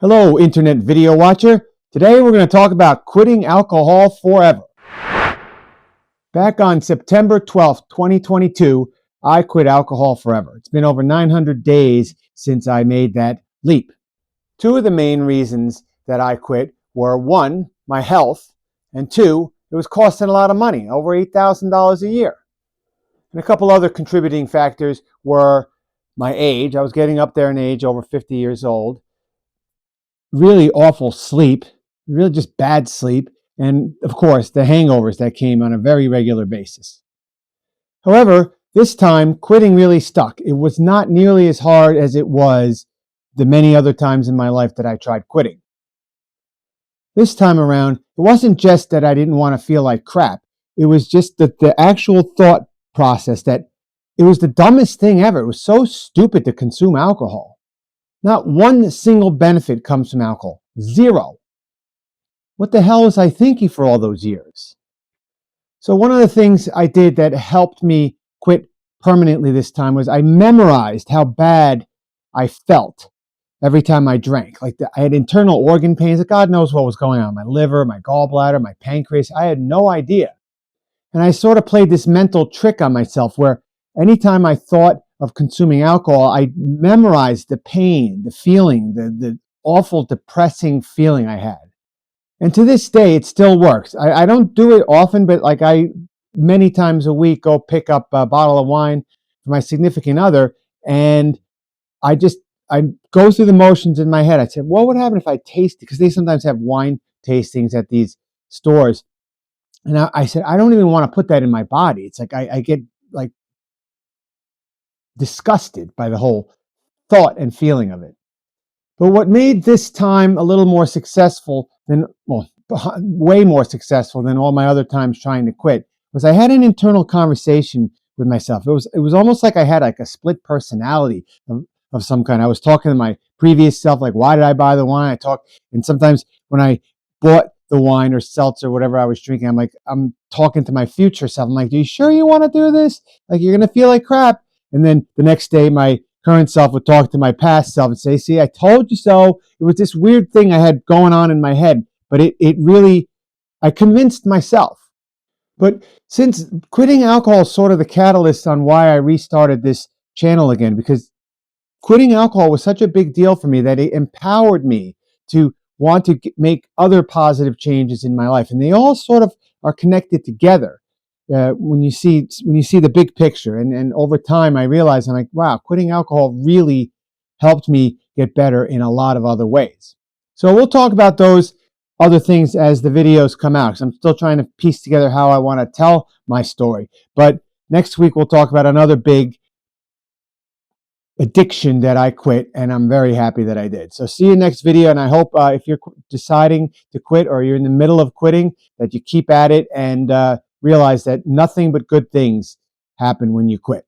Hello, Internet video watcher. Today we're going to talk about quitting alcohol forever. Back on September 12th, 2022, I quit alcohol forever. It's been over 900 days since I made that leap. Two of the main reasons that I quit were one, my health, and two, it was costing a lot of money, over $8,000 a year. And a couple other contributing factors were my age. I was getting up there in age, over 50 years old. Really awful sleep, really just bad sleep, and of course the hangovers that came on a very regular basis. However, this time quitting really stuck. It was not nearly as hard as it was the many other times in my life that I tried quitting. This time around, it wasn't just that I didn't want to feel like crap. It was just that the actual thought process that it was the dumbest thing ever. It was so stupid to consume alcohol. Not one single benefit comes from alcohol. Zero. What the hell was I thinking for all those years? So one of the things I did that helped me quit permanently this time was I memorized how bad I felt every time I drank. I had internal organ pains. God knows what was going on. My liver, my gallbladder, my pancreas. I had no idea. And I sort of played this mental trick on myself where anytime I thought of consuming alcohol, I memorized the pain, the feeling, the awful, depressing feeling I had. And to this day, it still works. I don't do it often, but I many times a week go pick up a bottle of wine for my significant other, and I go through the motions in my head. I said, what would happen if I tasted? Because they sometimes have wine tastings at these stores. And I said, I don't even want to put that in my body. It's like I get disgusted by the whole thought and feeling of it. But what made this time a little more successful way more successful than all my other times trying to quit was I had an internal conversation with myself. It was almost like I had a split personality of some kind. I was talking to my previous self, like, why did I buy the wine? And sometimes when I bought the wine or seltzer, whatever I was drinking, I'm talking to my future self. I'm like, are you sure you want to do this? Like, you're going to feel like crap. And then the next day, my current self would talk to my past self and say, see, I told you so. It was this weird thing I had going on in my head, but I convinced myself. But since quitting alcohol is sort of the catalyst on why I restarted this channel again, because quitting alcohol was such a big deal for me that it empowered me to want to make other positive changes in my life. And they all sort of are connected together. When you see the big picture, and over time I realized, I'm like, wow, quitting alcohol really helped me get better in a lot of other ways. So we'll talk about those other things as the videos come out, because I'm still trying to piece together how I want to tell my story. But next week we'll talk about another big addiction that I quit, and I'm very happy that I did. So see you next video, and I hope if you're deciding to quit or you're in the middle of quitting, that you keep at it and realize that nothing but good things happen when you quit.